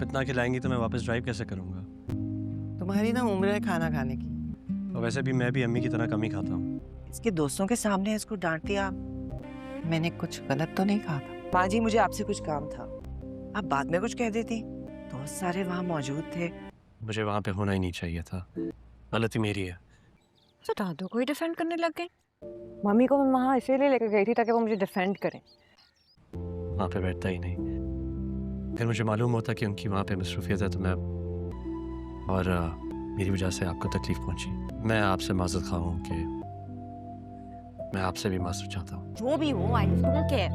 इतना खिलाएंगी तो मैं वापस ड्राइव कैसे करूँगा? तुम्हारी ना उम्र है खाना खाने की। और वैसे भी मैं भी अम्मी की तरह कम ही खाता हूँ। इसके दोस्तों के सामने इसको डांट दिया। मैंने कुछ गलत तो नहीं कहा था? माँ जी, मुझे आपसे कुछ काम था। आप बाद में कुछ कह देती। दोस्त सारे वहाँ मौजूद थे। मुझे वहाँ पे होना ही नहीं चाहिए था। गलती मेरी है। तो दादू को ही डिफेंड करने लग गए। मम्मी को मैं वहाँ इसीलिए लेकर गई थी ताकि वो मुझे डिफेंड करें। वहाँ पे बैठता ही नहीं। फिर मुझे मालूम होता कि उनकी वहाँ पे मसरूफियत है तो मैं और मेरी वजह से आपको तकलीफ पहुंची। मैं आपसे माजरत खा हूँ कि मैं आपसे भी माजरत चाहता हूँ। जो भी हो, आई डोंट केयर।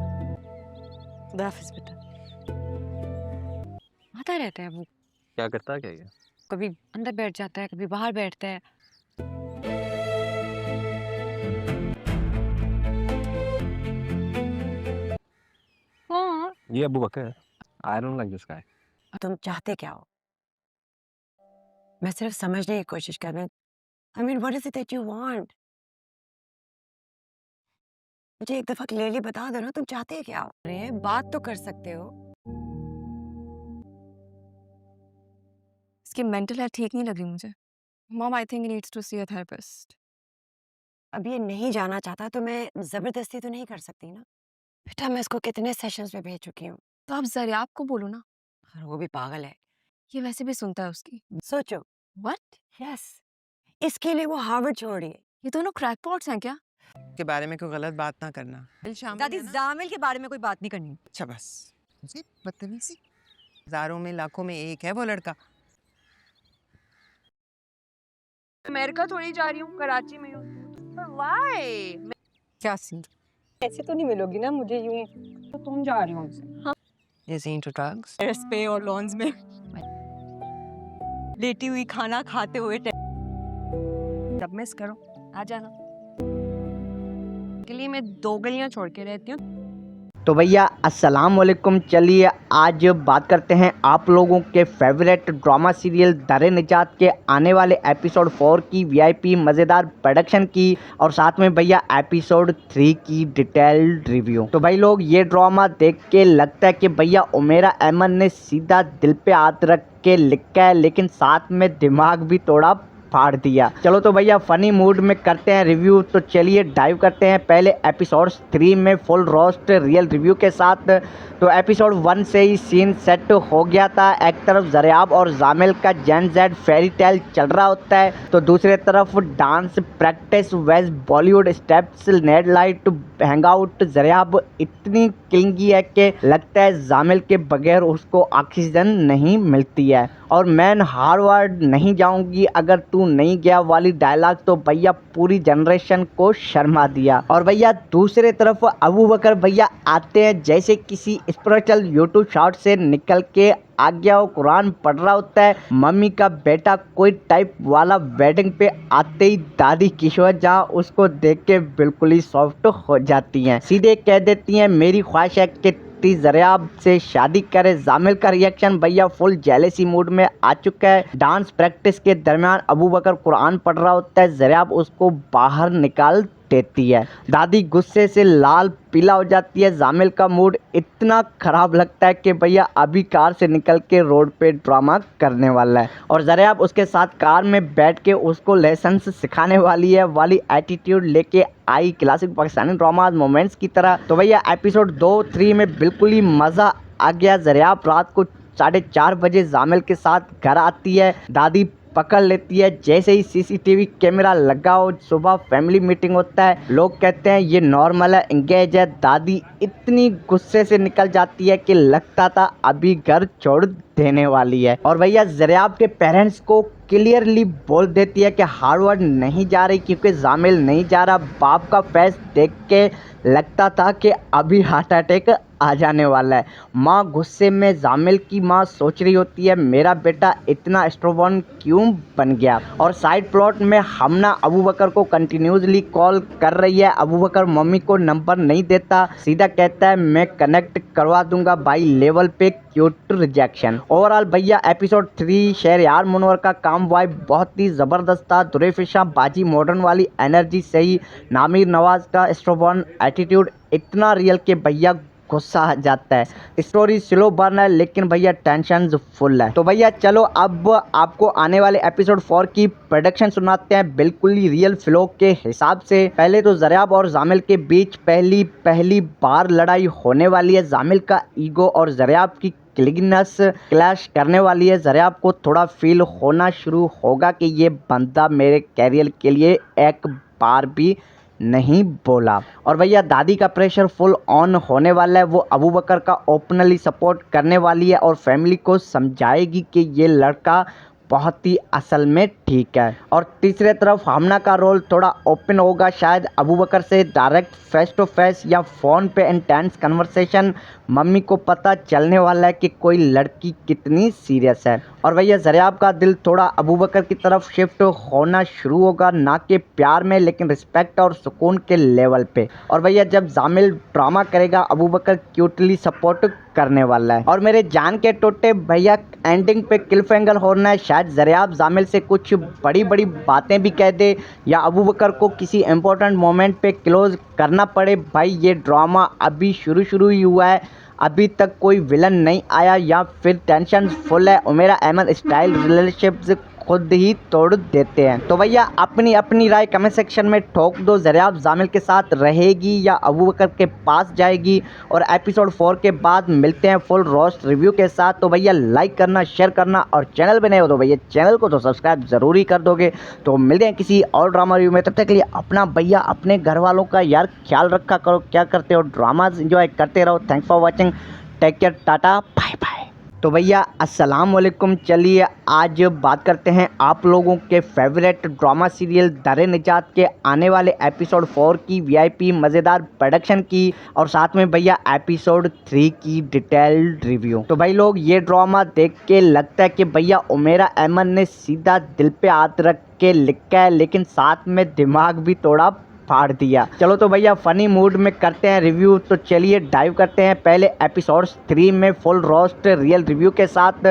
खुदा हाफिज बेटा। आता रहता है वो। क्या करता है क्या ये? कभी अंदर बैठ जाता है, कभी बाहर बैठता है। हाँ। ये अबू बकर। I don't like this guy. तुम चाहते क्या हो? मैं सिर्फ समझने की कोशिश कर रही हूँ। I mean, what is it that you want? मुझे एक दफा क्लियरली बता दो ना, तुम चाहते क्या हो? अरे बात तो कर सकते हो। इसकी मेंटल हेल्थ ठीक नहीं लग रही मुझे। Mom, I think he needs to see a therapist. अब ये नहीं जाना चाहता तो मैं जबरदस्ती तो नहीं कर सकती ना। बेटा, मैं इसको कितने सेशंस में भेज चुकी हूँ। तो आप जरियाब को बोलो ना। और वो भी पागल है। ये वैसे भी सुनता है उसकी। सोचो। व्हाट? यस। इसके लिए वो हार्वर्ड छोड़ रही है। ये दोनों क्रैकपॉट्स हैं क्या? के बारे में कोई गलत बात ना करना। दादी, जामिल के बारे में कोई बात नहीं करनी। अच्छा बस। बदतमीजी। हजारों में लाखों में एक है वो लड़का। अमेरिका थोड़ी जा रही हूँ, कराची में हूँ। व्हाई? क्या सीन? ऐसे तो नहीं मिलोगी ना मुझे यूं। तो तुम जा रही हो हमसे। Is he into drugs? Terrace पे और लॉन्स में लेटी हुई खाना खाते हुए जब मिस करो आ जाना। के लिए मैं 2 गलियां छोड़ के रहती हूँ। तो भैया अस्सलाम वालेकुम। चलिए आज बात करते हैं आप लोगों के फेवरेट ड्रामा सीरियल दर निजात के आने वाले एपिसोड 4 की वीआईपी मज़ेदार प्रोडक्शन की और साथ में भैया एपिसोड 3 की डिटेल्ड रिव्यू। तो भाई लोग ये ड्रामा देख के लगता है कि भैया उमेरा अहमद ने सीधा दिल पे हाथ रख के लिखा है, लेकिन साथ में दिमाग भी थोड़ा फाड़ दिया। चलो तो भैया फनी मूड में करते हैं रिव्यू। तो चलिए डाइव करते हैं पहले एपिसोड 3 में फुल रोस्ट रियल रिव्यू के साथ। तो एपिसोड 1 से ही सीन सेट हो गया था। एक तरफ जरियाब और जामिल का जेन जेड फेरी टेल चल रहा होता है, तो दूसरी तरफ डांस प्रैक्टिस वेज Bollywood steps net light hang out. Zaryab इतनी क्लिंगी है कि लगता है जामिल के बगैर उसको ऑक्सीजन नहीं मिलती है। और मैं हार्वर्ड नहीं जाऊंगी अगर तू नहीं गया वाली डायलॉग तो भैया पूरी जनरेशन को शर्मा दिया। और भैया दूसरे तरफ अबू बकर भैया आते हैं जैसे किसी स्पिरिचुअल यूट्यूब शॉट से निकल के आ गया हो, कुरान पढ़ रहा होता है। मम्मी का बेटा कोई टाइप वाला वेडिंग पे आते ही दादी किशोर जहाँ उसको देख के बिल्कुल ही सॉफ्ट हो जाती हैं, सीधे कह देती हैं मेरी ख्वाहिश है कि जरियाब से शादी करे। जामिल का रिएक्शन भैया फुल जेलेसी मूड में आ चुका है। डांस प्रैक्टिस के दरमियान अबू बकर कुरान पढ़ रहा होता है, जरियाब उसको बाहर निकाल देती है। दादी गुस्से से लाल पीला हो जाती है। जामिल का मूड इतना खराब लगता है कि भैया अभी कार से निकल के रोड पे ड्रामा करने वाला है और जरियाब उसके साथ कार में बैठ के उसको लेसन सिखाने वाली है वाली एटीट्यूड लेके आई क्लासिक पाकिस्तानी ड्रामा मोमेंट्स की तरह। तो भैया एपिसोड 2-3 में बिल्कुल ही मज़ा आ गया। जरियाब रात को 4:30 बजे जामिल के साथ घर आती है, दादी पकड़ लेती है जैसे ही सीसीटीवी कैमरा लगा हो। सुबह फैमिली मीटिंग होता है, लोग कहते हैं ये नॉर्मल है, एंगेज है। दादी इतनी गुस्से से निकल जाती है कि लगता था अभी घर छोड़ देने वाली है। और भैया जरियाब के पेरेंट्स को क्लियरली बोल देती है कि हार्वर्ड नहीं जा रही क्योंकि जामिल नहीं जा रहा। बाप का फेस देख के लगता था कि अभी हार्ट अटैक आ जाने वाला है। माँ गुस्से में जामिल की माँ सोच रही होती है मेरा बेटा इतना स्ट्रोबॉन क्यों बन गया। और साइड प्लॉट में हमना अबू बकर को कंटिन्यूसली कॉल कर रही है। अबू बकर मम्मी को नंबर नहीं देता, सीधा कहता है मैं कनेक्ट करवा दूंगा बाई लेवल पे क्यूट रिजेक्शन। ओवरऑल भैया एपिसोड 3 शहरयार मुनवर का काम वाइब बहुत ही ज़बरदस्त था। दुरेफिशा बाजी मॉडर्न वाली एनर्जी सही, नामिर नवाज का स्ट्रोबॉन एटीट्यूड इतना रियल के भैया गुस्सा आ जाता है। स्टोरी स्लो बर्न है लेकिन भैया टेंशन फुल है। तो भैया चलो अब आपको आने वाले एपिसोड 4 की प्रोडक्शन सुनाते हैं बिल्कुल ही रियल फ्लो के हिसाब से। पहले तो ज़रियाब और जामिल के बीच पहली बार लड़ाई होने वाली है। जामिल का ईगो और ज़रियाब की क्लिकनेस क्लैश करने वाली है। ज़रियाब को थोड़ा फील होना शुरू होगा कि ये बंदा मेरे कैरियर के लिए एक बार भी नहीं बोला। और भैया दादी का प्रेशर फुल ऑन होने वाला है। वो अबू बकर का ओपनली सपोर्ट करने वाली है और फैमिली को समझाएगी कि ये लड़का बहुत ही असल में ठीक है। और तीसरे तरफ हमना का रोल थोड़ा ओपन होगा, शायद अबू बकर से डायरेक्ट फेस टू फेस या फ़ोन पे इंटेंस कन्वर्सेशन। मम्मी को पता चलने वाला है कि कोई लड़की कितनी सीरियस है। और भैया ज़रियाब का दिल थोड़ा अबू बकर की तरफ शिफ्ट होना शुरू होगा, ना कि प्यार में लेकिन रिस्पेक्ट और सुकून के लेवल पे। और भैया जब जामिल ड्रामा करेगा अबू बकर क्यूटली सपोर्ट करने वाला है। और मेरे जान के टोटे भैया एंडिंग पे क्लिफहैंगर होना है। शायद ज़रियाब जामिल से कुछ बड़ी बातें भी कह दे या अबू बकर को किसी इंपॉर्टेंट मोमेंट पे क्लोज करना पड़े। भाई ये ड्रामा अभी शुरू ही हुआ है, अभी तक कोई विलन नहीं आया या फिर टेंशन फुल है। उमेरा अहमद स्टाइल रिलेशनशिप्स खुद ही तोड़ देते हैं। तो भैया अपनी राय कमेंट सेक्शन में ठोक दो। ज़रियाब जामिल के साथ रहेगी या अबू बकर के पास जाएगी? और एपिसोड 4 के बाद मिलते हैं फुल रोस्ट रिव्यू के साथ। तो भैया लाइक करना, शेयर करना और चैनल पे नए हो तो भैया चैनल को तो सब्सक्राइब ज़रूर ही कर दोगे। तो मिलते हैं किसी और ड्रामा रिव्यू में, तब तक के लिए अपना भैया अपने घर वालों का यार ख्याल रखा करो। क्या करते हो, ड्रामाज एंजॉय करते रहो। Thanks for watching, take care, tata bye bye. तो भैया अस्सलाम वालेकुम। चलिए आज बात करते हैं आप लोगों के फेवरेट ड्रामा सीरियल दरे निजात के आने वाले एपिसोड 4 की वीआईपी मज़ेदार प्रोडक्शन की और साथ में भैया एपिसोड 3 की डिटेल्ड रिव्यू। तो भाई लोग ये ड्रामा देख के लगता है कि भैया उमेरा अहमद ने सीधा दिल पे हाथ रख के लिखा है, लेकिन साथ में दिमाग भी थोड़ा फाड़ दिया। चलो तो भैया फनी मूड में करते हैं रिव्यू। तो चलिए डाइव करते हैं पहले एपिसोड 3 में फुल रोस्ट रियल रिव्यू के साथ।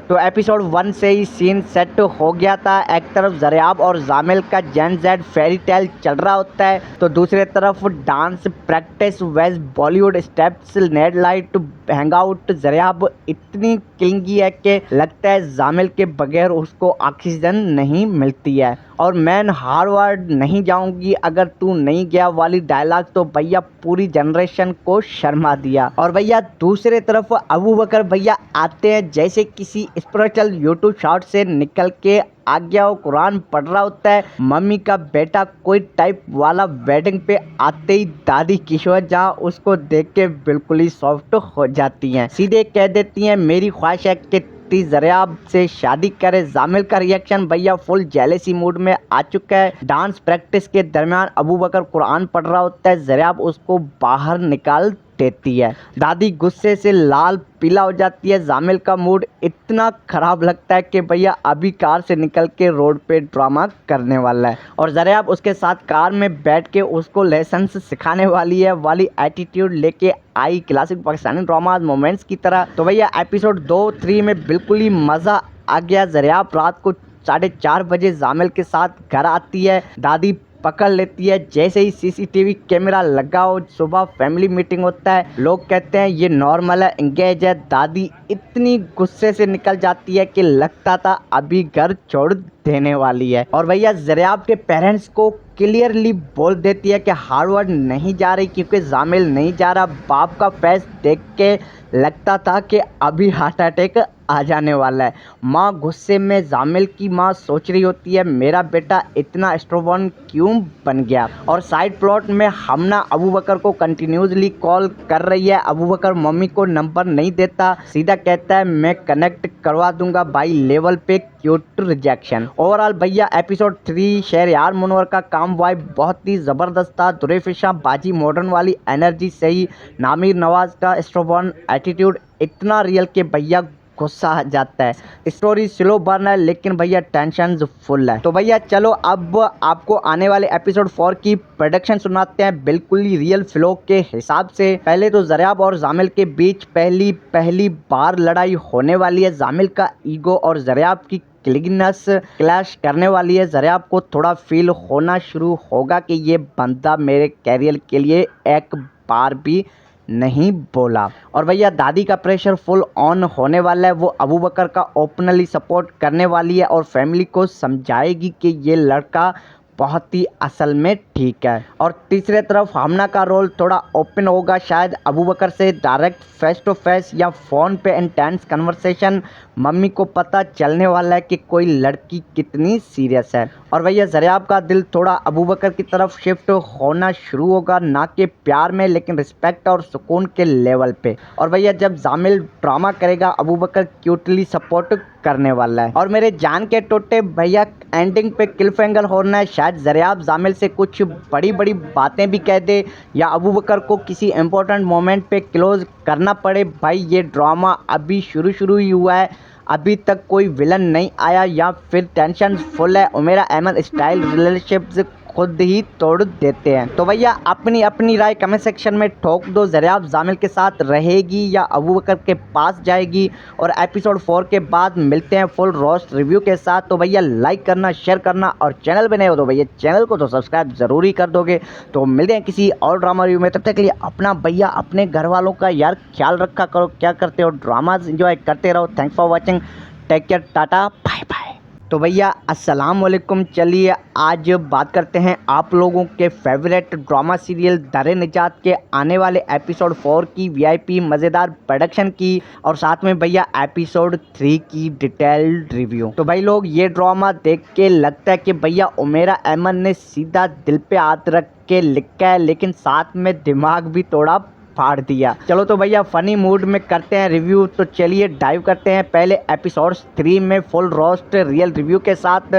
तो एपिसोड 1 से ही सीन सेट हो गया था। एक तरफ ज़रियाब और जामिल का जेन जेड फेरी टेल चल रहा होता है, तो दूसरे तरफ डांस प्रैक्टिस वेज बॉलीवुड स्टेप्स नेड लाइट हैंगआउट। ज़रियाब इतनी किंगी है कि लगता है जामिल के बगैर उसको ऑक्सीजन नहीं मिलती है। और मैं हार्वर्ड नहीं जाऊंगी अगर तू नहीं गया वाली डायलॉग तो भैया पूरी जनरेशन को शर्मा दिया। और भैया दूसरे तरफ अबू बकर भैया आते हैं जैसे किसी स्पिरिचुअल यूट्यूब शॉट से निकल के आ गया हो, कुरान पढ़ रहा होता है। मम्मी का बेटा कोई टाइप वाला वेडिंग पे आते ही दादी किशोर जहाँ उसको देख के बिल्कुल ही सॉफ्ट हो जाती हैं, सीधे कह देती हैं मेरी ख्वाहिश है कि ज़रियाब से शादी करे। जामिल का रिएक्शन भैया फुल जेलेसी मूड में आ चुका है। डांस प्रैक्टिस के दरमियान अबू बकर कुरान पढ़ रहा होता है, ज़रियाब उसको बाहर निकाल देती है। दादी गुस्से से लाल पीला हो जाती है। जामिल का मूड इतना खराब लगता है कि भैया अभी कार से निकल के रोड पे ड्रामा करने वाला है और ज़रियाब उसके साथ कार में बैठ के उसको लेसन सिखाने वाली है वाली एटीट्यूड लेके आई क्लासिक पाकिस्तानी ड्रामा मोमेंट्स की तरह। तो भैया एपिसोड 2-3 में बिल्कुल ही मज़ा आ गया। ज़रियाब रात को 4:30 बजे जामिल के साथ घर आती है, दादी पकड़ लेती है जैसे ही सीसीटीवी कैमरा लगा हो। सुबह फैमिली मीटिंग होता है, लोग कहते हैं ये नॉर्मल है, एंगेज है। दादी इतनी गुस्से से निकल जाती है कि लगता था अभी घर छोड़ देने वाली है। और भैया ज़रियाब के पेरेंट्स को क्लियरली बोल देती है कि हार्वर्ड नहीं जा रही क्योंकि जामिल नहीं जा रहा। बाप का फेस देख के लगता था कि अभी हार्ट अटैक आ जाने वाला है। माँ गुस्से में, जामिल की माँ सोच रही होती है मेरा बेटा इतना स्ट्रॉबन क्यों बन गया। और साइड प्लॉट में हमना अबू बकर को कंटिन्यूसली कॉल कर रही है। अबू बकर मम्मी को नंबर नहीं देता, सीधा कहता है मैं कनेक्ट करवा दूंगा बाई लेवल पे क्यूट रिजेक्शन। ओवरऑल भैया एपिसोड 3 शहरयार मुनवर का काम वाइब बहुत ही ज़बरदस्त था। दुरेफिशा बाजी मॉडर्न वाली एनर्जी सही, नामिर नवाज का स्ट्रॉबन एटीट्यूड इतना रियल के भैया गुस्सा आ जाता है। स्टोरी स्लो बर्न है लेकिन भैया टेंशन फुल है। तो भैया चलो अब आपको आने वाले एपिसोड 4 की प्रोडक्शन सुनाते हैं बिल्कुल ही रियल फ्लो के हिसाब से। पहले तो ज़रियाब और जामिल के बीच पहली बार लड़ाई होने वाली है। जामिल का ईगो और ज़रियाब की क्लिकनेस क्लैश करने वाली है। ज़रियाब को थोड़ा फील होना शुरू होगा कि ये बंदा मेरे कैरियर के लिए एक बार भी नहीं बोला। और भैया दादी का प्रेशर फुल ऑन होने वाला है, वो अबू बकर का ओपनली सपोर्ट करने वाली है और फैमिली को समझाएगी कि ये लड़का बहुत ही असल में ठीक है। और तीसरे तरफ हमना का रोल थोड़ा ओपन होगा, शायद अबू बकर से डायरेक्ट फेस टू फेस या फ़ोन पे इंटेंस कन्वर्सेशन। मम्मी को पता चलने वाला है कि कोई लड़की कितनी सीरियस है। और भैया ज़रियाब का दिल थोड़ा अबू बकर की तरफ शिफ्ट होना शुरू होगा, ना कि प्यार में लेकिन रिस्पेक्ट और सुकून के लेवल पे। और भैया जब जामिल ड्रामा करेगा अबू बकर क्यूटली सपोर्ट करने वाला है। और मेरे जान के टोटे भैया एंडिंग पे क्लिफहैंगर होना है, शायद ज़रियाब जामिल से कुछ बड़ी बड़ी बातें भी कह दे या अबू बकर को किसी इंपॉर्टेंट मोमेंट पे क्लोज करना पड़े। भाई ये ड्रामा अभी शुरू ही हुआ है, अभी तक कोई विलन नहीं आया या फिर टेंशन फुल है। उमेरा अहमद स्टाइल रिलेशनशिप्स खुद ही तोड़ देते हैं। तो भैया अपनी अपनी राय कमेंट सेक्शन में ठोक दो, ज़रियाब जामिल के साथ रहेगी या अबू बकर के पास जाएगी। और एपिसोड 4 के बाद मिलते हैं फुल रोस्ट रिव्यू के साथ। तो भैया लाइक करना, शेयर करना और चैनल पे नए हो तो भैया चैनल को तो सब्सक्राइब ज़रूर ही कर दोगे। तो मिलते हैं किसी और ड्रामा रिव्यू में, तब तक के लिए अपना भैया अपने घर वालों का यार ख्याल रखा करो। क्या करते हो, ड्रामाज इंजॉय करते रहो। Thanks for watching, take care, tata bye bye. तो भैया अस्सलाम वालेकुम। चलिए आज बात करते हैं आप लोगों के फेवरेट ड्रामा सीरियल दरे निजात के आने वाले एपिसोड 4 की वीआईपी मज़ेदार प्रोडक्शन की, और साथ में भैया एपिसोड 3 की डिटेल्ड रिव्यू। तो भाई लोग ये ड्रामा देख के लगता है कि भैया उमेरा अहमद ने सीधा दिल पे हाथ रख के लिखा है, लेकिन साथ में दिमाग भी थोड़ा फाड़ दिया। चलो तो भैया फनी मूड में करते हैं रिव्यू। तो चलिए डाइव करते हैं पहले एपिसोड 3 में फुल रोस्ट रियल रिव्यू के साथ।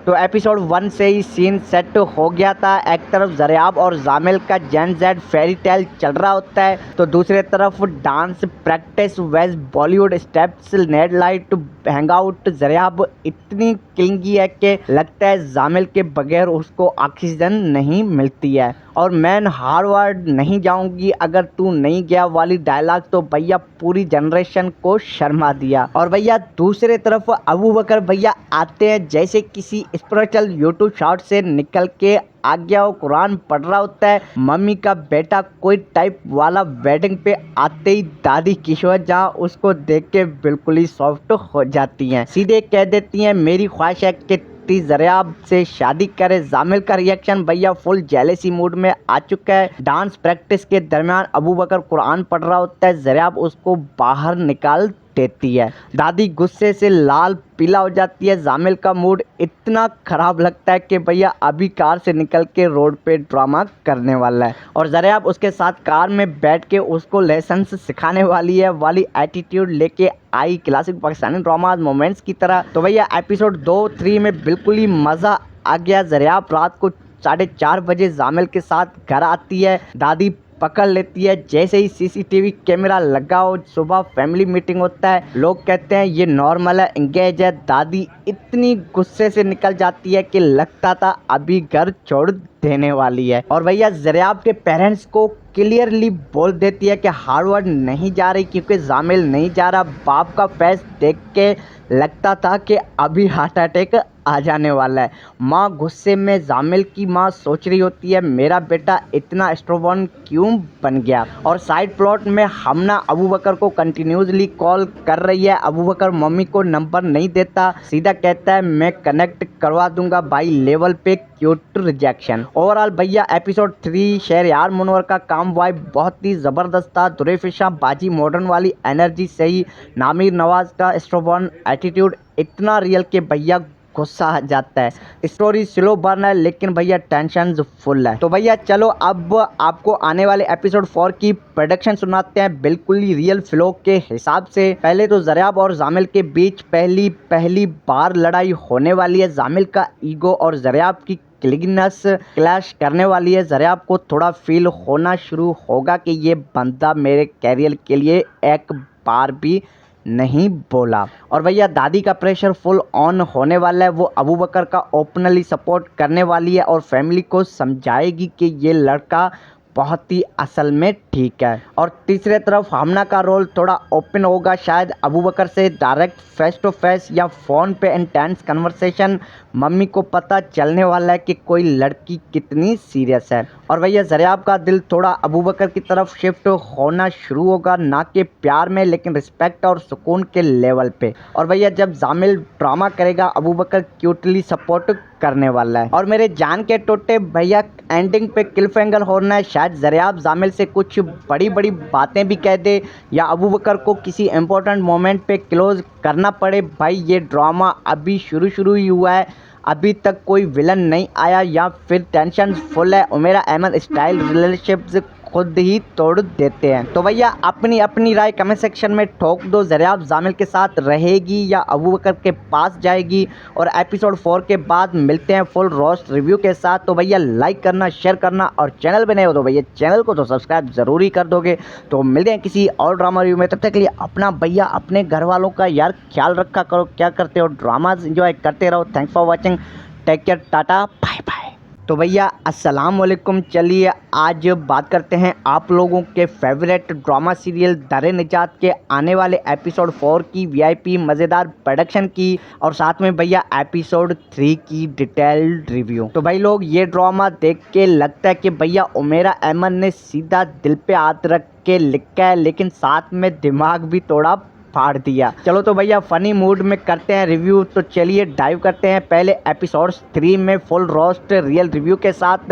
तो एपिसोड 1 से ही सीन सेट हो गया था। एक तरफ ज़रियाब और जामिल का जेन जेड फेरी टेल चल रहा होता है, तो दूसरे तरफ डांस प्रैक्टिस वेज बॉलीवुड स्टेप्स नेड लाइट हैंग आउट। ज़रियाब इतनी क्लिंगी है कि लगता है जामिल के बगैर उसको ऑक्सीजन नहीं मिलती है। और मैं हार्वर्ड नहीं जाऊंगी अगर तू नहीं गया वाली डायलॉग तो भैया पूरी जनरेशन को शर्मा दिया। और भैया दूसरे तरफ अबू बकर भैया आते हैं जैसे किसी स्पिरिचुअल यूट्यूब शॉट से निकल के आ गया हो, कुरान पढ़ रहा होता है। मम्मी का बेटा कोई टाइप वाला वेडिंग पे आते ही दादी किशोर जहाँ उसको देख के बिल्कुल ही सॉफ्ट हो जाती हैं, सीधे कह देती हैं मेरी ख्वाहिश है कि ज़रियाब से शादी करे। जामिल का रिएक्शन भैया फुल जेलेसी मूड में आ चुका है। डांस प्रैक्टिस के दरमियान अबू बकर कुरान पढ़ रहा होता है, ज़रियाब उसको बाहर निकाल देती है। दादी गुस्से से लाल पीला हो जाती है। जामिल का मूड इतना खराब लगता है कि भैया अभी कार से निकल के रोड पे ड्रामा करने वाला है। और ज़रियाब उसके साथ कार में बैठ के उसको लेसन्स सिखाने वाली है वाली एटीट्यूड लेके आई, क्लासिक पाकिस्तानी ड्रामा मोमेंट्स की तरह। तो भैया एपिसोड 2-3 में बिल्कुल ही मज़ा आ गया। ज़रियाब रात को 4:30 बजे जामिल के साथ घर आती है, दादी पकड़ लेती है। जैसे ही सीसीटीवी कैमरा लगाओ, सुबह फैमिली मीटिंग होता है, लोग कहते हैं ये नॉर्मल है, एंगेज है। दादी इतनी गुस्से से निकल जाती है कि लगता था अभी घर छोड़ देने वाली है। और भैया ज़रियाब के पेरेंट्स को क्लियरली बोल देती है कि हार्वर्ड नहीं जा रही क्योंकि जामिल नहीं जा रहा। बाप का फेस देख के लगता था कि अभी हार्ट अटैक आ जाने वाला है। माँ गुस्से में जामिल की माँ सोच रही होती है मेरा बेटा इतना स्ट्रॉबन क्यों बन गया। और साइड प्लॉट में हमना अबू बकर को कंटिन्यूसली कॉल कर रही है। अबू बकर मम्मी को नंबर नहीं देता, सीधा कहता है मैं कनेक्ट करवा दूंगा बाई लेवल पे, क्यूट रिजेक्शन। ओवरऑल भैया एपिसोड 3 शहरयार मुनवर का काम वाइब बहुत ही ज़बरदस्त था। दुरेफिशा बाजी मॉडर्न वाली एनर्जी से ही नामिर नवाज का स्ट्रॉबन एटीट्यूड इतना रियल के भैया गुस्सा आ जाता है। स्टोरी स्लो बर्न है लेकिन भैया टेंशन फुल है। तो भैया चलो अब आपको आने वाले एपिसोड 4 की प्रोडक्शन सुनाते हैं बिल्कुल ही रियल फ्लो के हिसाब से। पहले तो ज़रियाब और जामिल के बीच पहली बार लड़ाई होने वाली है। जामिल का ईगो और ज़रियाब की क्लिगनेस क्लैश करने वाली है। ज़रियाब को थोड़ा फील होना शुरू होगा कि ये बंदा मेरे कैरियर के लिए एक बार भी नहीं बोला। और भैया दादी का प्रेशर फुल ऑन होने वाला है, वो अबू बकर का ओपनली सपोर्ट करने वाली है और फैमिली को समझाएगी कि ये लड़का बहुत ही असल में ठीक है। और तीसरे तरफ हमना का रोल थोड़ा ओपन होगा, शायद अबू बकर से डायरेक्ट फेस टू फेस या फ़ोन पे इंटेंस कन्वर्सेशन। मम्मी को पता चलने वाला है कि कोई लड़की कितनी सीरियस है। और भैया ज़रियाब का दिल थोड़ा अबू बकर की तरफ शिफ्ट होना शुरू होगा, ना कि प्यार में लेकिन रिस्पेक्ट और सुकून के लेवल पे। और भैया जब जामिल ड्रामा करेगा अबू बकर क्यूटली सपोर्ट करने वाला है। और मेरे जान के टोटे भैया एंडिंग पे क्लिफहैंगर होना है, शायद ज़रियाब जामिल से कुछ बड़ी बड़ी बातें भी कह दे या अबू बकर को किसी इंपॉर्टेंट मोमेंट पे क्लोज करना पड़े। भाई ये ड्रामा अभी शुरू ही हुआ है, अभी तक कोई विलन नहीं आया या फिर टेंशन फुल है। उमेरा अहमद स्टाइल रिलेशनशिप्स खुद ही तोड़ देते हैं। तो भैया अपनी अपनी राय कमेंट सेक्शन में ठोक दो, ज़रियाब जामिल के साथ रहेगी या अबू बकर के पास जाएगी। और एपिसोड 4 के बाद मिलते हैं फुल रोस्ट रिव्यू के साथ। तो भैया लाइक करना, शेयर करना और चैनल पे नए हो तो भैया चैनल को तो सब्सक्राइब ज़रूरी कर दोगे। तो मिलते हैं किसी और ड्रामा रिव्यू में, तब तक के लिए अपना भैया अपने घर वालों का यार ख्याल रखा करो। क्या करते हो, ड्रामाज इंजॉय करते रहो। Thanks for watching, take care, tata bye bye. तो भैया अस्सलाम वालेकुम। चलिए आज बात करते हैं आप लोगों के फेवरेट ड्रामा सीरियल दर निजात के आने वाले एपिसोड 4 की वीआईपी मज़ेदार प्रोडक्शन की, और साथ में भैया एपिसोड 3 की डिटेल्ड रिव्यू। तो भाई लोग ये ड्रामा देख के लगता है कि भैया उमेरा अहमद ने सीधा दिल पे हाथ रख के लिखा है, लेकिन साथ में दिमाग भी थोड़ा फाड़ दिया। चलो तो भैया फनी मूड में करते हैं रिव्यू। तो चलिए डाइव करते हैं पहले एपिसोड 3 में फुल रोस्ट रियल रिव्यू के साथ।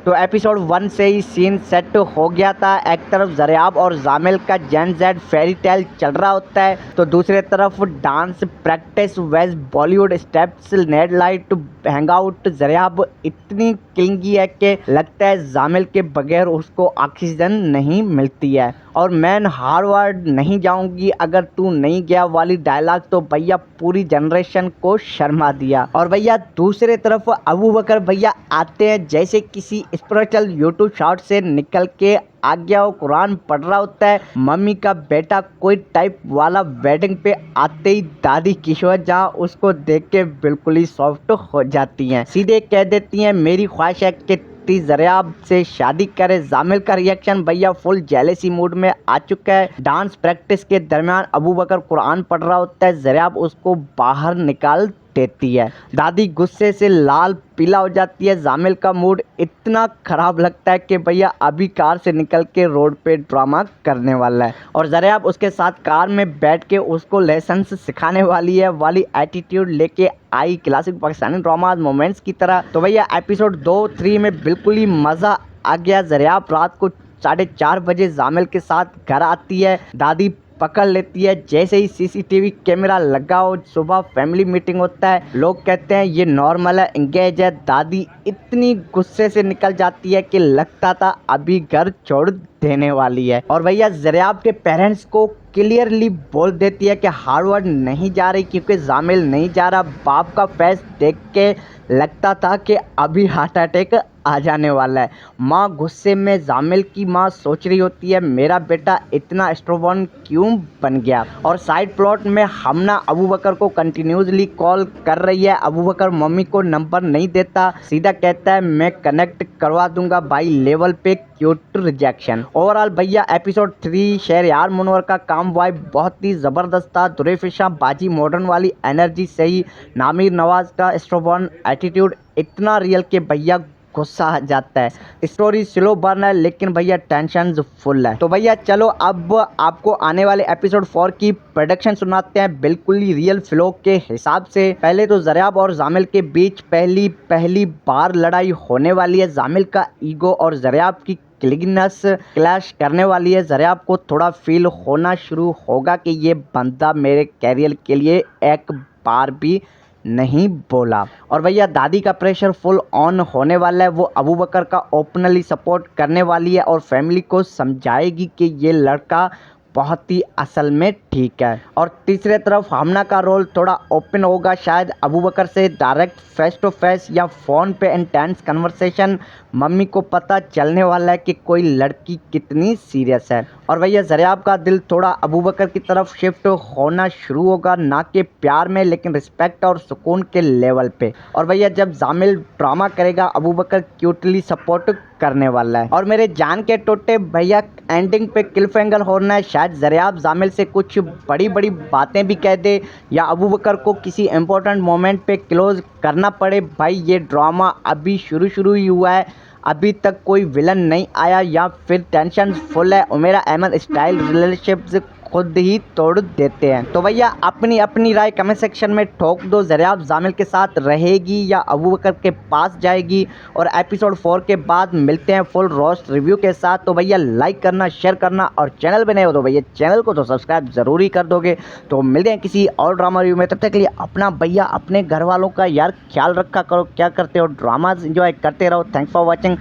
तो एपिसोड 1 से ही सीन सेट हो गया था। एक तरफ ज़रियाब और जामिल का जेन जेड फेरी टेल चल रहा होता है, तो दूसरे तरफ डांस प्रैक्टिस वेज Bollywood steps net light hang out. Zaryab इतनी क्लिंगी है कि लगता है जामिल के बगैर उसको ऑक्सीजन नहीं मिलती है। और मैं हार्वर्ड नहीं जाऊंगी अगर तू नहीं गया वाली डायलॉग तो भैया पूरी जनरेशन को शर्मा दिया। और भैया दूसरे तरफ अबू बकर भैया आते हैं जैसे किसी स्पिरिचुअल यूट्यूब शॉट से निकल के आ गया हो, कुरान पढ़ रहा होता है। मम्मी का बेटा कोई टाइप वाला वेडिंग पे आते ही दादी किशोर जहाँ उसको देख के बिल्कुल ही सॉफ्ट हो जाती हैं, सीधे कह देती हैं मेरी ख्वाहिश है कि ज़रियाब से शादी करे। जामिल का रिएक्शन भैया फुल जेलेसी मूड में आ चुका है। डांस प्रैक्टिस के दरमियान अबू बकर कुरान पढ़ रहा होता है, ज़रियाब उसको बाहर निकाल देती है। दादी गुस्से से लाल पीला हो जाती है। जामिल का मूड इतना खराब लगता है कि भैया अभी कार से निकल के रोड पे ड्रामा करने वाला है, और ज़रियाब उसके साथ कार में बैठ के उसको लेसन सिखाने वाली है वाली एटीट्यूड लेके आई क्लासिक पाकिस्तानी ड्रामा मोमेंट्स की तरह। तो भैया एपिसोड 2-3 में बिल्कुल ही मज़ा आ गया। ज़रियाब रात को 4:30 बजे जामिल के साथ घर आती है, दादी पकड़ लेती है जैसे ही सीसीटीवी कैमरा लगा हो। सुबह फैमिली मीटिंग होता है, लोग कहते हैं ये नॉर्मल है, इंगेज है। दादी इतनी गुस्से से निकल जाती है कि लगता था अभी घर छोड़ देने वाली है। और भैया ज़रियाब के पेरेंट्स को क्लियरली बोल देती है कि हार्वर्ड नहीं जा रही क्योंकि जामिल नहीं जा रहा। बाप का फेस देख के लगता था कि अभी हार्ट अटैक आ जाने वाला है। माँ गुस्से में जामिल की माँ सोच रही होती है मेरा बेटा इतना स्ट्रोबॉन क्यों बन गया। और साइड प्लॉट में हमना अबू बकर को कंटिन्यूसली कॉल कर रही है। अबू बकर मम्मी को नंबर नहीं देता, सीधा कहता है मैं कनेक्ट करवा दूंगा बाई लेवल पे, क्यूट रिजेक्शन। ओवरऑल भैया एपिसोड 3 शहरयार मुनवर का काम वाइब बहुत ही ज़बरदस्त था। दुरेफिशा बाजी मॉडर्न वाली एनर्जी से ही नामिर नवाज का स्ट्रोबॉन एटीट्यूड इतना रियल के भैया गुस्सा आ जाता है। स्टोरी स्लो बर्न है लेकिन भैया टेंशन फुल है। तो भैया चलो अब आपको आने वाले एपिसोड 4 की प्रोडक्शन सुनाते हैं बिल्कुल ही रियल फ्लो के हिसाब से। पहले तो ज़रियाब और जामिल के बीच पहली बार लड़ाई होने वाली है। जामिल का ईगो और ज़रियाब की क्लिगनेस क्लैश करने वाली है। ज़रियाब को थोड़ा फील होना शुरू होगा कि ये बंदा मेरे कैरियर के लिए एक बार भी नहीं बोला। और भैया दादी का प्रेशर फुल ऑन होने वाला है। वो अबू बकर का ओपनली सपोर्ट करने वाली है और फैमिली को समझाएगी कि ये लड़का बहुत ही असल में ठीक है। और तीसरे तरफ हमना का रोल थोड़ा ओपन होगा, शायद अबू बकर से डायरेक्ट फेस टू फेस या फ़ोन पे इंटेंस कन्वर्सेशन। मम्मी को पता चलने वाला है कि कोई लड़की कितनी सीरियस है। और भैया ज़रियाब का दिल थोड़ा अबू बकर की तरफ शिफ्ट होना शुरू होगा, ना कि प्यार में लेकिन रिस्पेक्ट और सुकून के लेवल पे। और भैया जब जामिल ड्रामा करेगा अबू बकर क्यूटली सपोर्ट करने वाला है। और मेरे जान के टोटे भैया एंडिंग पे क्लिफहैंगर होना है, शायद ज़रियाब जामिल से कुछ बड़ी बड़ी बातें भी कह दे या अबू बकर को किसी इंपॉर्टेंट मोमेंट पे क्लोज करना पड़े। भाई ये ड्रामा अभी शुरू ही हुआ है, अभी तक कोई विलन नहीं आया या फिर टेंशन फुल है। उमेरा अहमद स्टाइल रिलेशनशिप्स खुद ही तोड़ देते हैं। तो भैया अपनी अपनी राय कमेंट सेक्शन में ठोक दो, ज़रियाब जामिल के साथ रहेगी या अबू बकर के पास जाएगी। और एपिसोड 4 के बाद मिलते हैं फुल रोस्ट रिव्यू के साथ। तो भैया लाइक करना, शेयर करना और चैनल पे नए हो तो भैया चैनल को तो सब्सक्राइब ज़रूर ही कर दोगे। तो मिलते हैं किसी और ड्रामा रिव्यू में, तब तक के लिए अपना भैया अपने घर वालों का यार ख्याल रखा करो। क्या करते हो, ड्रामाज एंजॉय करते रहो। Thanks for watching,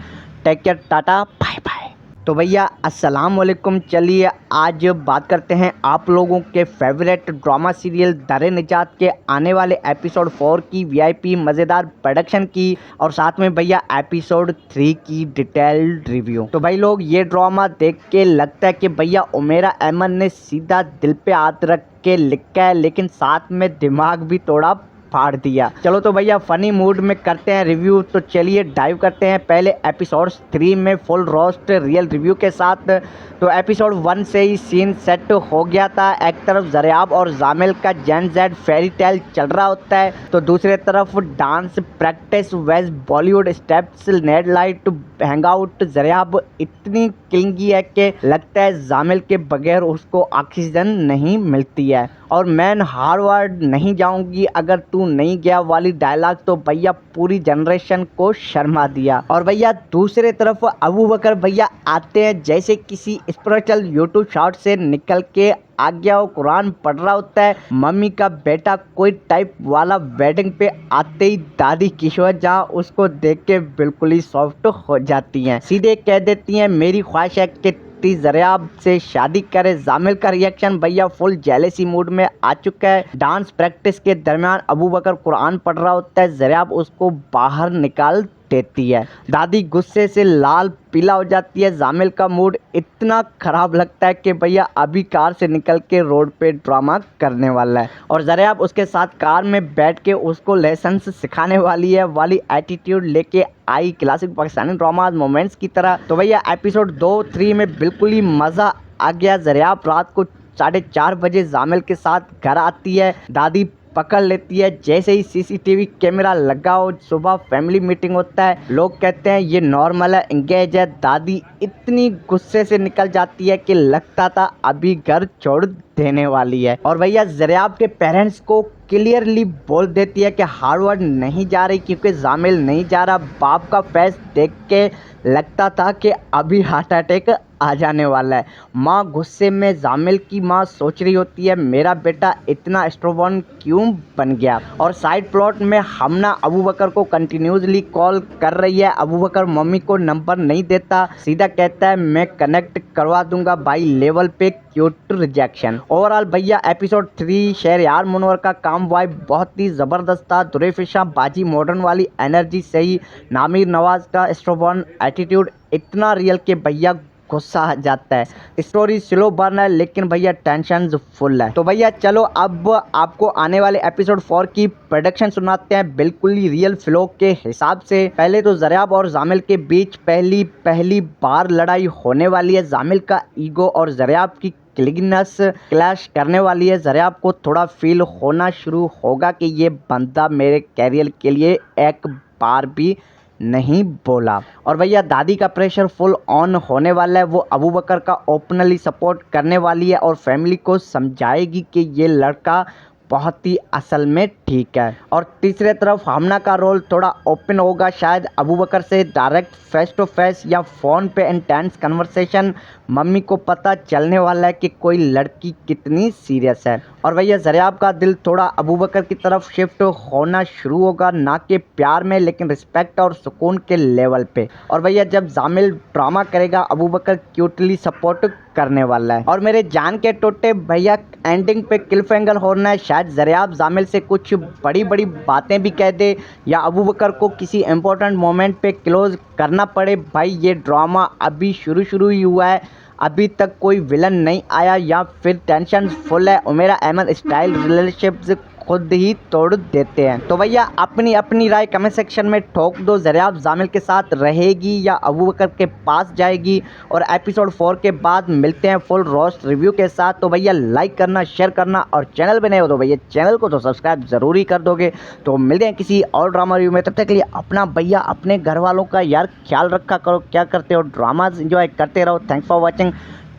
take care, tata bye bye. तो भैया अस्सलाम वालेकुम। चलिए आज बात करते हैं आप लोगों के फेवरेट ड्रामा सीरियल दरे निजात के आने वाले एपिसोड 4 की वीआईपी मज़ेदार प्रोडक्शन की और साथ में भैया एपिसोड 3 की डिटेल्ड रिव्यू। तो भाई लोग ये ड्रामा देख के लगता है कि भैया उमेरा अहमद ने सीधा दिल पे हाथ रख के लिखा है, लेकिन साथ में दिमाग भी थोड़ा फाड़ दिया। चलो तो भैया फनी मूड में करते हैं रिव्यू। तो चलिए डाइव करते हैं पहले एपिसोड 3 में फुल रोस्ट रियल रिव्यू के साथ। तो एपिसोड 1 से ही सीन सेट हो गया था। एक तरफ ज़रियाब और जामिल का जेन जेड फेरी टेल चल रहा होता है, तो दूसरे तरफ डांस प्रैक्टिस वेज Bollywood steps net light hangout. Zaryab इतनी किंगी है कि लगता है जामिल के बगैर उसको ऑक्सीजन नहीं मिलती है। और मैं हार्वर्ड नहीं जाऊंगी अगर तू नहीं गया वाली डायलॉग तो भैया पूरी जनरेशन को शर्मा दिया। और भैया दूसरे तरफ अबू बकर भैया आते हैं जैसे किसी स्पिरिचुअल यूट्यूब शॉट से निकल के आ गया, वो कुरान पढ़ रहा होता है। मम्मी का बेटा कोई टाइप वाला वेडिंग पे आते ही दादी किशोर जहाँ उसको देख के बिल्कुल ही सॉफ्ट हो जाती हैं, सीधे कह देती हैं मेरी ख्वाहिश है कि ज़रियाब से शादी करे। जामिल का रिएक्शन भैया फुल जेलेसी मूड में आ चुका है। डांस प्रैक्टिस के दरमियान अबू बकर कुरान पढ़ रहा होता है, ज़रियाब उसको बाहर निकाल देती है। दादी गुस्से से लाल पीला हो जाती है। जामिल का मूड इतना खराब लगता है कि भैया अभी कार से निकल के रोड पे ड्रामा करने वाला है और ज़रियाब उसके साथ कार में बैठ के उसको लेसन सिखाने वाली है वाली एटीट्यूड लेके आई क्लासिक पाकिस्तानी ड्रामा मोमेंट्स की तरह। तो भैया एपिसोड 2-3 में बिल्कुल ही मज़ा आ गया। ज़रियाब रात को 4:30 बजे जामिल के साथ घर आती है, दादी पकड़ लेती है। जैसे ही सीसीटीवी कैमरा लगा हो, सुबह फैमिली मीटिंग होता है, लोग कहते हैं ये नॉर्मल है, एंगेज है। दादी इतनी गुस्से से निकल जाती है कि लगता था अभी घर छोड़ देने वाली है। और भैया ज़रियाब के पेरेंट्स को क्लियरली बोल देती है कि हार्वर्ड नहीं जा रही क्योंकि जामिल नहीं जा रहा। बाप का फेस देख के लगता था कि अभी हार्ट अटैक आ जाने वाला है। माँ गुस्से में जामिल की माँ सोच रही होती है मेरा बेटा इतना स्ट्रॉबन क्यों बन गया। और साइड प्लॉट में हमना अबू बकर को कंटिन्यूसली कॉल कर रही है। अबू बकर मम्मी को नंबर नहीं देता, सीधा कहता है मैं कनेक्ट करवा दूंगा बाई लेवल पे क्यूट रिजेक्शन। ओवरऑल भैया एपिसोड 3 शहरयार मुनवर का काम वाइब बहुत ही ज़बरदस्त था। दुरेफिशा बाजी मॉडर्न वाली एनर्जी से ही नामिर नवाज का स्ट्रॉबन एटीट्यूड इतना रियल के भैया गुस्सा आ जाता है। स्टोरी स्लो बर्न है लेकिन भैया टेंशन फुल है। तो भैया चलो अब आपको आने वाले एपिसोड 4 की प्रोडक्शन सुनाते हैं बिल्कुल ही रियल फ्लो के हिसाब से। पहले तो ज़रियाब और जामिल के बीच पहली बार लड़ाई होने वाली है। जामिल का ईगो और ज़रियाब की क्लिकनेस क्लैश करने वाली है। ज़रियाब को थोड़ा फील होना शुरू होगा कि ये बंदा मेरे कैरियर के लिए एक बार भी नहीं बोला। और भैया दादी का प्रेशर फुल ऑन होने वाला है। वो अबू बकर का ओपनली सपोर्ट करने वाली है और फैमिली को समझाएगी कि ये लड़का बहुत ही असल में ठीक है। और तीसरे तरफ हमना का रोल थोड़ा ओपन होगा, शायद अबू बकर से डायरेक्ट फेस टू फेस या फ़ोन पे इंटेंस कन्वर्सेशन। मम्मी को पता चलने वाला है कि कोई लड़की कितनी सीरियस है। और भैया ज़रियाब का दिल थोड़ा अबू बकर की तरफ शिफ्ट होना शुरू होगा, ना कि प्यार में लेकिन रिस्पेक्ट और सुकून के लेवल पे। और भैया जब जामिल ड्रामा करेगा अबू बकर क्यूटली सपोर्ट करने वाला है। और मेरे जान के टोटे भैया एंडिंग पे क्लिफहैंगर होना है, शायद ज़रियाब जामिल से कुछ बड़ी बड़ी बातें भी कह दे या अबू बकर को किसी इंपॉर्टेंट मोमेंट पे क्लोज करना पड़े। भाई ये ड्रामा अभी शुरू ही हुआ है, अभी तक कोई विलन नहीं आया या फिर टेंशन फुल है। उमेरा अहमद स्टाइल रिलेशनशिप्स खुद ही तोड़ देते हैं। तो भैया अपनी अपनी राय कमेंट सेक्शन में ठोक दो, ज़रियाब जामिल के साथ रहेगी या अबू बकर के पास जाएगी। और एपिसोड 4 के बाद मिलते हैं फुल रोस्ट रिव्यू के साथ। तो भैया लाइक करना, शेयर करना और चैनल पे नए हो तो भैया चैनल को तो सब्सक्राइब ज़रूर ही कर दोगे। तो मिलते हैं किसी और ड्रामा रिव्यू में, तब तक के लिए अपना भैया अपने घर वालों का यार ख्याल रखा करो। क्या करते हो, ड्रामाज एंजॉय करते रहो। Thanks for watching,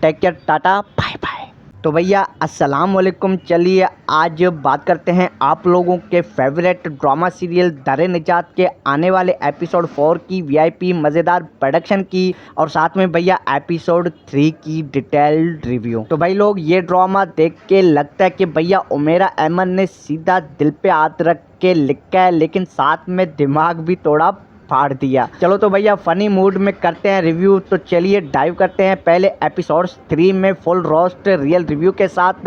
take care, tata, bye bye. तो भैया अस्सलाम वालेकुम। चलिए आज बात करते हैं आप लोगों के फेवरेट ड्रामा सीरियल दर निजात के आने वाले एपिसोड 4 की वीआईपी मज़ेदार प्रोडक्शन की, और साथ में भैया एपिसोड 3 की डिटेल्ड रिव्यू। तो भाई लोग ये ड्रामा देख के लगता है कि भैया उमेरा अहमद ने सीधा दिल पे हाथ रख के लिखा है, लेकिन साथ में दिमाग भी थोड़ा फाड़ दिया। चलो तो भैया फनी मूड में करते हैं रिव्यू। तो चलिए डाइव करते हैं पहले एपिसोड 3 में फुल रोस्ट रियल रिव्यू के साथ।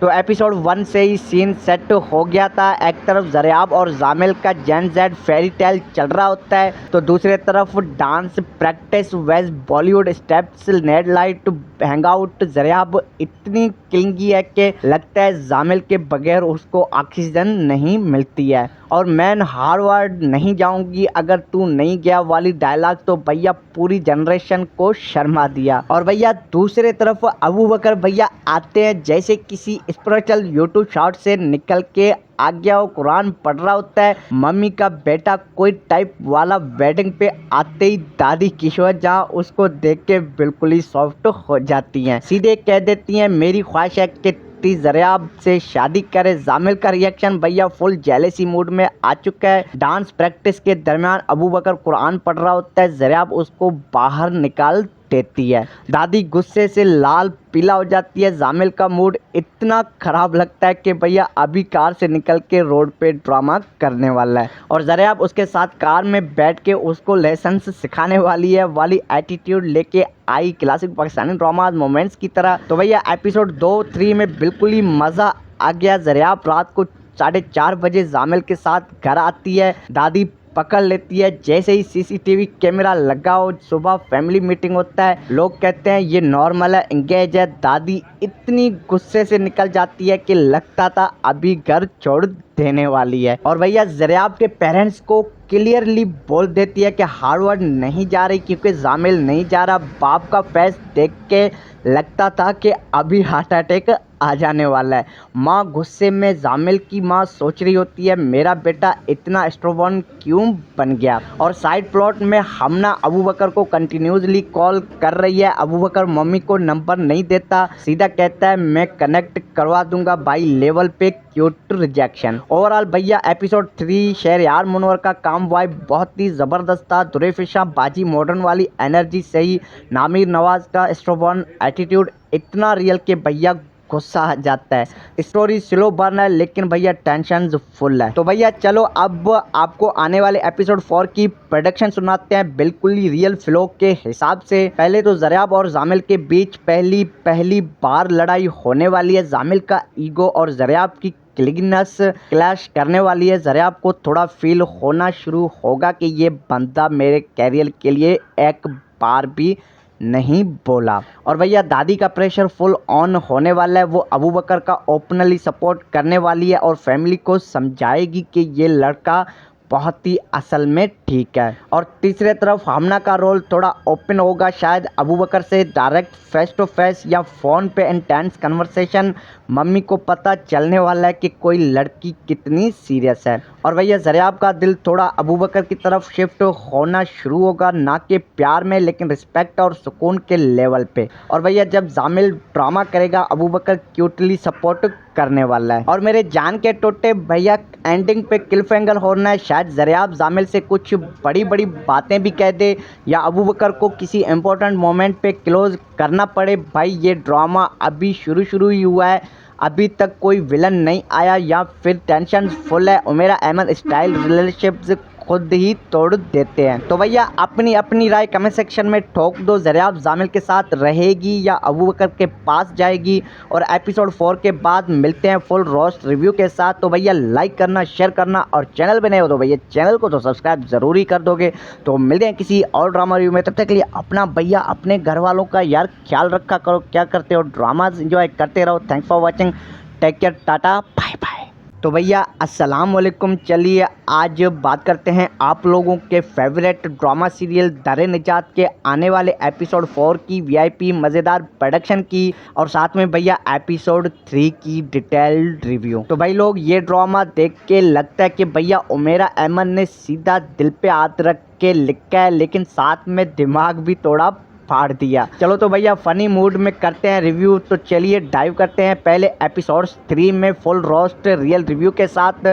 तो एपिसोड 1 से ही सीन सेट हो गया था। एक तरफ ज़रियाब और जामिल का जेन जेड फेरी टेल चल रहा होता है, तो दूसरी तरफ डांस प्रैक्टिस वेस्ट Bollywood steps net light hang out. Zaryab इतनी क्लिंगी है कि लगता है जामिल के बगैर उसको ऑक्सीजन नहीं मिलती है। और मैं हार्वर्ड नहीं जाऊंगी अगर तू नहीं गया वाली डायलॉग तो भैया पूरी जनरेशन को शर्मा दिया। और भैया दूसरे तरफ अबू बकर भैया आते हैं जैसे किसी स्पिरिचुअल यूट्यूब शॉट से निकल के आ गया हो, कुरान पढ़ रहा होता है। मम्मी का बेटा कोई टाइप वाला वेडिंग पे आते ही दादी किशोर जहाँ उसको देख के बिल्कुल ही सॉफ्ट हो जाती हैं, सीधे कह देती हैं मेरी ख्वाहिश है कि ज़रियाब से शादी करे। जामिल का रिएक्शन भैया फुल जेलेसी मूड में आ चुका है। डांस प्रैक्टिस के दरमियान अबू बकर कुरान पढ़ रहा होता है, ज़रियाब उसको बाहर निकाल देती है। दादी गुस्से से लाल पीला हो जाती है। जामिल का मूड इतना खराब लगता है कि भैया अभी कार से निकल के रोड पे ड्रामा करने वाला है, और ज़रियाब उसके साथ कार में बैठ के उसको लेसन्स सिखाने वाली है वाली एटीट्यूड लेके आई, क्लासिक पाकिस्तानी ड्रामा मोमेंट्स की तरह। तो भैया एपिसोड 2-3 में बिल्कुल ही मज़ा आ गया। ज़रियाब रात को 4:30 बजे जामिल के साथ घर आती है, दादी पकड़ लेती है जैसे ही सीसीटीवी कैमरा लगाओ। सुबह फैमिली मीटिंग होता है, लोग कहते हैं ये नॉर्मल है, एंगेज है। दादी इतनी गुस्से से निकल जाती है कि लगता था अभी घर छोड़ देने वाली है। और भैया ज़रियाब के पेरेंट्स को क्लियरली बोल देती है कि हार्वर्ड नहीं जा रही क्योंकि जामिल नहीं जा रहा। बाप का फेस देख के लगता था कि अभी हार्ट अटैक आ जाने वाला है। माँ गुस्से में जामिल की माँ सोच रही होती है मेरा बेटा इतना स्ट्रोबॉन क्यों बन गया। और साइड प्लॉट में हमना अबू बकर को कंटिन्यूसली कॉल कर रही है। अबू बकर मम्मी को नंबर नहीं देता, सीधा कहता है मैं कनेक्ट करवा दूंगा बाई लेवल पे क्यूट रिजेक्शन। ओवरऑल भैया एपिसोड 3 शहरयार मुनवर का काम वाइब बहुत ही ज़बरदस्त था। दुरेफिशा बाजी मॉडर्न वाली एनर्जी से ही नामिर नवाज का स्ट्रोबॉन एटीट्यूड इतना रियल के भैया गुस्सा आ जाता है। स्टोरी स्लो बर्न है लेकिन भैया टेंशन फुल है। तो भैया चलो अब आपको आने वाले एपिसोड 4 की प्रोडक्शन सुनाते हैं बिल्कुल ही रियल फ्लो के हिसाब से। पहले तो ज़रियाब और जामिल के बीच पहली बार लड़ाई होने वाली है। जामिल का ईगो और ज़रियाब की क्लिगनेस क्लैश करने वाली है। ज़रियाब को थोड़ा फील होना शुरू होगा कि ये बंदा मेरे कैरियर के लिए एक बार भी नहीं बोला। और भैया दादी का प्रेशर फुल ऑन होने वाला है। वो अबू बकर का ओपनली सपोर्ट करने वाली है और फैमिली को समझाएगी कि ये लड़का बहुत ही असल में ठीक है। और तीसरे तरफ हमना का रोल थोड़ा ओपन होगा, शायद अबू बकर से डायरेक्ट फेस टू फेस या फ़ोन पे इंटेंस कन्वर्सेशन। मम्मी को पता चलने वाला है कि कोई लड़की कितनी सीरियस है। और भैया ज़रियाब का दिल थोड़ा अबू बकर की तरफ शिफ्ट होना शुरू होगा, ना कि प्यार में लेकिन रिस्पेक्ट और सुकून के लेवल पे। और भैया जब जामिल ड्रामा करेगा अबू बकर क्यूटली सपोर्ट करने वाला है। और मेरे जान के टोटे भैया एंडिंग पे क्लिफहैंगर होना है। शायद ज़रियाब जामिल से कुछ बड़ी बातें भी कह दे या अबू बकर को किसी इंपॉर्टेंट मोमेंट पे क्लोज करना पड़े। भाई ये ड्रामा अभी शुरू ही हुआ है, अभी तक कोई विलन नहीं आया या फिर टेंशन फुल है। उमेरा अहमद स्टाइल रिलेशनशिप्स खुद ही तोड़ देते हैं। तो भैया अपनी अपनी राय कमेंट सेक्शन में ठोक दो, ज़रियाब जामिल के साथ रहेगी या अबू बकर के पास जाएगी। और एपिसोड 4 के बाद मिलते हैं फुल रोस्ट रिव्यू के साथ। तो भैया लाइक करना, शेयर करना और चैनल पे नए हो तो भैया चैनल को तो सब्सक्राइब ज़रूर ही कर दोगे। तो मिलते हैं किसी और ड्रामा रिव्यू में, तब तक के लिए अपना भैया अपने घर वालों का यार ख्याल रखा करो। क्या करते हो, ड्रामाज एंजॉय करते रहो। Thanks for watching, take care, tata, bye bye. तो भैया अस्सलाम वालेकुम। चलिए आज बात करते हैं आप लोगों के फेवरेट ड्रामा सीरियल दरे निजात के आने वाले एपिसोड 4 की वीआईपी मज़ेदार प्रोडक्शन की और साथ में भैया एपिसोड 3 की डिटेल्ड रिव्यू। तो भाई लोग ये ड्रामा देख के लगता है कि भैया उमेरा अहमद ने सीधा दिल पे हाथ रख के लिखा है, लेकिन साथ में दिमाग भी थोड़ा फाड़ दिया। चलो तो भैया फनी मूड में करते हैं रिव्यू। तो चलिए डाइव करते हैं पहले एपिसोड 3 में फुल रोस्ट रियल रिव्यू के साथ।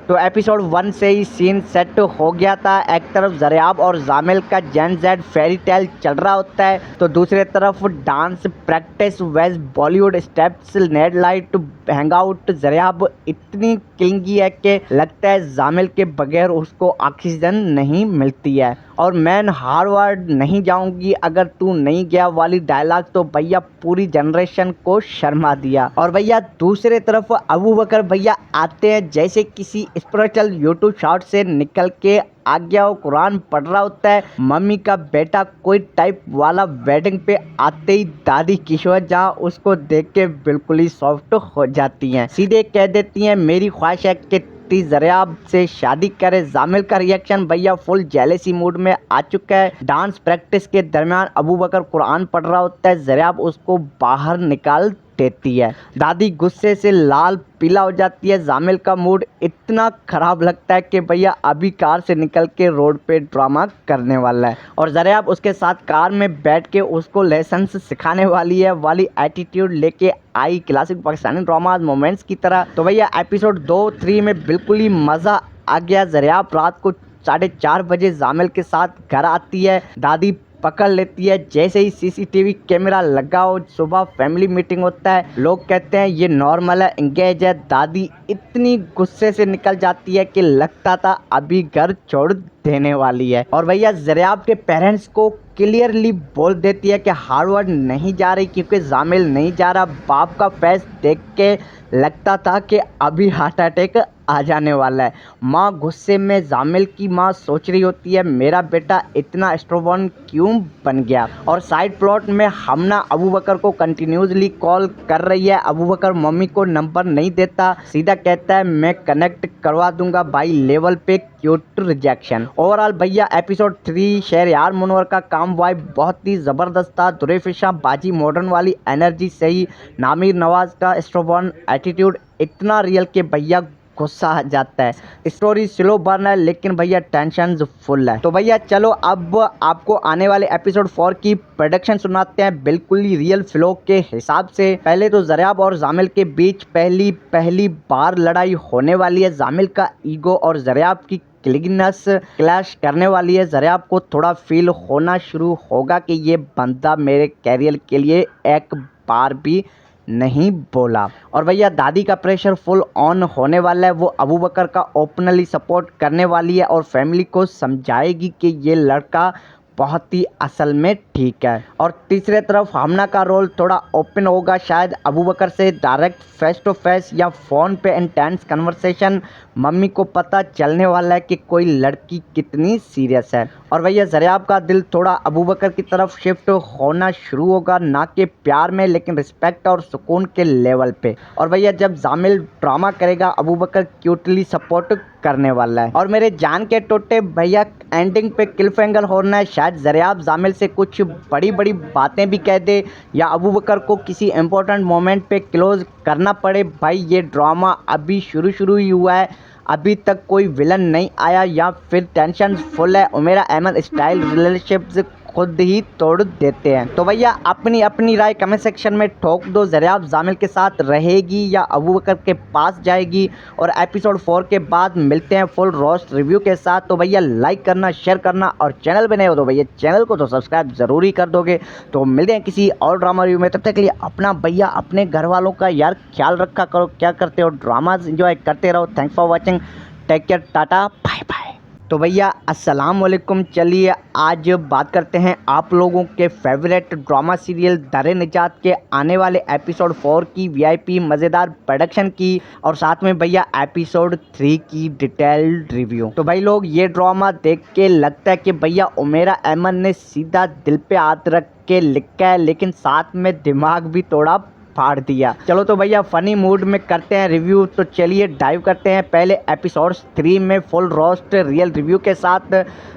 तो एपिसोड 1 से ही सीन सेट हो गया था। एक तरफ ज़रियाब और जामिल का जेन जेड फेरी टेल चल रहा होता है, तो दूसरे तरफ डांस प्रैक्टिस वेज Bollywood steps net light hang out. Zaryab इतनी क्लिंगी है कि लगता है जामिल के बगैर उसको ऑक्सीजन नहीं मिलती है। और मैं हार्वर्ड नहीं जाऊंगी अगर तू नहीं गया वाली डायलॉग तो भैया पूरी जनरेशन को शर्मा दिया। और भैया दूसरे तरफ अबू बकर भैया आते हैं जैसे किसी स्पिरिचुअल यूट्यूब शॉट से निकल के आ गया हो, कुरान पढ़ रहा होता है। मम्मी का बेटा कोई टाइप वाला वेडिंग पे आते ही दादी किशोर जहाँ उसको देख के बिल्कुल ही सॉफ्ट हो जाती हैं, सीधे कह देती हैं मेरी ख्वाहिश है कि ज़रियाब से शादी करे। जामिल का रिएक्शन भैया फुल जेलेसी मूड में आ चुका है। डांस प्रैक्टिस के दरमियान अबू बकर कुरान पढ़ रहा होता है, ज़रियाब उसको बाहर निकाल देती है। दादी गुस्से से लाल पीला हो जाती है। जामिल का मूड इतना खराब लगता है कि भैया अभी कार से निकल के रोड पे ड्रामा करने वाला है और ज़रियाब उसके साथ कार में बैठ के उसको लेसन सिखाने वाली है वाली एटीट्यूड लेके आई क्लासिक पाकिस्तानी ड्रामा मोमेंट्स की तरह। तो भैया एपिसोड 2-3 में बिल्कुल ही मज़ा आ गया। ज़रियाब रात को 4:30 बजे जामिल के साथ घर आती है, दादी पकड़ लेती है जैसे ही सीसीटीवी कैमरा लगा हो। सुबह फैमिली मीटिंग होता है, लोग कहते हैं ये नॉर्मल है, इंगेज है। दादी इतनी गुस्से से निकल जाती है कि लगता था अभी घर छोड़ देने वाली है। और भैया ज़रियाब के पेरेंट्स को क्लियरली बोल देती है कि हार्वर्ड नहीं जा रही क्योंकि जामिल नहीं जा रहा। बाप का फेस देख के लगता था कि अभी हार्ट अटैक आ जाने वाला है। माँ गुस्से में, जामिल की माँ सोच रही होती है मेरा बेटा इतना स्ट्रोबॉन क्यों बन गया। और साइड प्लॉट में हमना अबू बकर को कंटिन्यूसली कॉल कर रही है। अबू बकर मम्मी को नंबर नहीं देता, सीधा कहता है मैं कनेक्ट करवा दूंगा बाई लेवल पे क्यूट रिजेक्शन। ओवरऑल भैया एपिसोड 3 शहरयार मुनवर का काम वाइब बहुत ही ज़बरदस्त था। दुरेफिशा बाजी मॉडर्न वाली एनर्जी से ही नामिर नवाज का स्ट्रोबॉन एटीट्यूड इतना रियल के भैया गुस्सा आ जाता है। स्टोरी स्लो बर्न है लेकिन भैया टेंशन फुल है। तो भैया चलो अब आपको आने वाले एपिसोड 4 की प्रोडक्शन सुनाते हैं बिल्कुल ही रियल फ्लो के हिसाब से। पहले तो ज़रियाब और जामिल के बीच पहली बार लड़ाई होने वाली है। जामिल का ईगो और ज़रियाब की क्लिगनेस क्लैश करने वाली है। ज़रियाब को थोड़ा फील होना शुरू होगा कि ये बंदा मेरे कैरियर के लिए एक बार भी नहीं बोला। और भैया दादी का प्रेशर फुल ऑन होने वाला है। वो अबू बकर का ओपनली सपोर्ट करने वाली है और फैमिली को समझाएगी कि ये लड़का बहुत ही असल में ठीक है। और तीसरे तरफ हमना का रोल थोड़ा ओपन होगा, शायद अबू बकर से डायरेक्ट फेस टू फेस या फ़ोन पे इंटेंस कन्वर्सेशन। मम्मी को पता चलने वाला है कि कोई लड़की कितनी सीरियस है। और भैया ज़रियाब का दिल थोड़ा अबू बकर की तरफ शिफ्ट होना शुरू होगा, ना कि प्यार में लेकिन रिस्पेक्ट और सुकून के लेवल पे। और भैया जब जामिल ड्रामा करेगा अबू बकर क्यूटली सपोर्ट करने वाला है। और मेरे जान के टोटे भैया एंडिंग पे क्लिफहैंगर होना है, शायद ज़रियाब जामिल से कुछ बड़ी बातें भी कह दे या अबू बकर को किसी इंपॉर्टेंट मोमेंट पे क्लोज करना पड़े। भाई ये ड्रामा अभी शुरू ही हुआ है, अभी तक कोई विलन नहीं आया या फिर टेंशन फुल है। उमेरा अहमद स्टाइल रिलेशनशिप्स खुद ही तोड़ देते हैं। तो भैया अपनी राय कमेंट सेक्शन में ठोक दो, ज़रियाब जामिल के साथ रहेगी या अबू बकर के पास जाएगी। और एपिसोड 4 के बाद मिलते हैं फुल रोस्ट रिव्यू के साथ। तो भैया लाइक करना, शेयर करना और चैनल पे नए हो तो भैया चैनल को तो सब्सक्राइब ज़रूरी कर दोगे। तो मिलते हैं किसी और ड्रामा रिव्यू में, तब तक के लिए अपना भैया अपने घर वालों का यार ख्याल रखा करो। क्या करते हो, ड्रामाज एंजॉय करते रहो। Thanks for watching, take care, tata bye bye. तो भैया अस्सलाम वालेकुम। चलिए आज बात करते हैं आप लोगों के फेवरेट ड्रामा सीरियल दरे निजात के आने वाले एपिसोड 4 की वीआईपी मज़ेदार प्रोडक्शन की और साथ में भैया एपिसोड 3 की डिटेल्ड रिव्यू। तो भाई लोग ये ड्रामा देख के लगता है कि भैया उमेरा अहमद ने सीधा दिल पे हाथ रख के लिखा है, लेकिन साथ में दिमाग भी थोड़ा फाड़ दिया। चलो तो भैया फनी मूड में करते हैं रिव्यू, तो चलिए डाइव करते हैं पहले एपिसोड 3 में फुल रोस्ट रियल रिव्यू के साथ।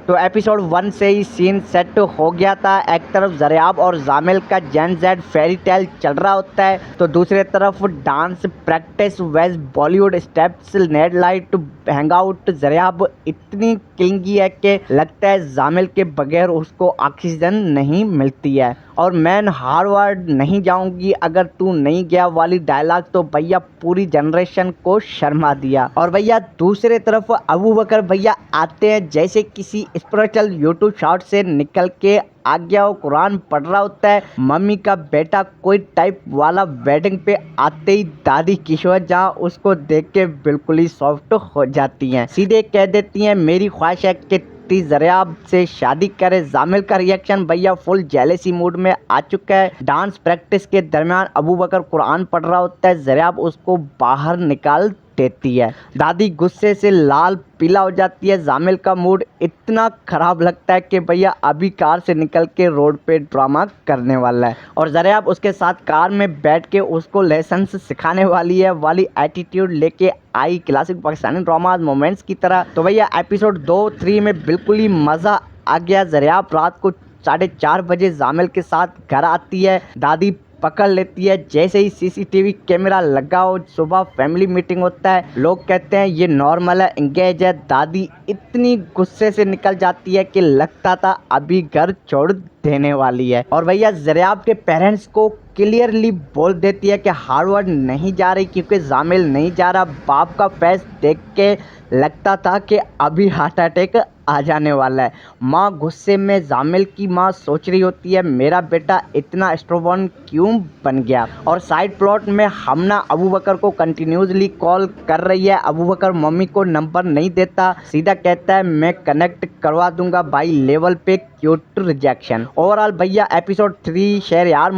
तो एपिसोड 1 से ही सीन सेट हो गया था। एक तरफ जरियाब और जामिल का जेन जेड फेरी टेल चल रहा होता है, तो दूसरे तरफ डांस प्रैक्टिस वेज बॉलीवुड स्टेप्स नेड लाइट हैंगआउट। जरियाब इतनी किंगी है कि लगता है जामिल के बगैर उसको ऑक्सीजन नहीं मिलती है। और मैं हार्वर्ड नहीं जाऊंगी अगर तू नहीं गया वाली डायलॉग तो भैया पूरी जनरेशन को शर्मा दिया। और भैया दूसरे तरफ अबू बकर भैया आते हैं जैसे किसी स्पिरिचुअल यूट्यूब शॉट से निकल के आ गया, वो कुरान पढ़ रहा होता है। मम्मी का बेटा कोई टाइप वाला वेडिंग पे आते ही दादी किशोर जहाँ उसको देख के बिल्कुल ही सॉफ्ट हो जाती हैं, सीधे कह देती हैं मेरी ख्वाहिश है कि जरियाब से शादी करे। जामिल का रिएक्शन भैया फुल जेलेसी मूड में आ चुका है। डांस प्रैक्टिस के दरमियान अबू बकर कुरान पढ़ रहा होता है, जरियाब उसको बाहर निकाल देती है। दादी गुस्से से लाल पीला हो जाती है। जामिल का मूड इतना खराब लगता है कि भैया अभी कार से निकल के रोड पे ड्रामा करने वाला है, और जरियाब उसके साथ कार में बैठ के उसको लेसन सिखाने वाली है वाली एटीट्यूड लेके आई क्लासिक पाकिस्तानी ड्रामा मोमेंट्स की तरह। तो भैया एपिसोड 2-3 में बिल्कुल ही मज़ा आ गया। जरियाब रात को 4:30 बजे जामिल के साथ घर आती है, दादी पकड़ लेती है। जैसे ही सीसीटीवी कैमरा लगाओ, सुबह फैमिली मीटिंग होता है, लोग कहते हैं ये नॉर्मल है, एंगेज है। दादी इतनी गुस्से से निकल जाती है कि लगता था अभी घर छोड़ देने वाली है। और भैया जरियाब के पेरेंट्स को क्लियरली बोल देती है कि हार्वर्ड नहीं जा रही क्योंकि जामिल नहीं जा रहा। बाप का फेस देख के लगता था कि अभी हार्ट अटैक आ जाने वाला है। माँ गुस्से में जामिल की माँ सोच रही होती है मेरा बेटा इतना स्ट्रोबॉन क्यों बन गया। और साइड प्लॉट में हमना अबू बकर को कंटिन्यूसली कॉल कर रही है। अबू बकर मम्मी को नंबर नहीं देता, सीधा कहता है मैं कनेक्ट करवा दूंगा बाई लेवल पे, क्यूट रिजेक्शन। ओवरऑल भैया एपिसोड 3 शेर यार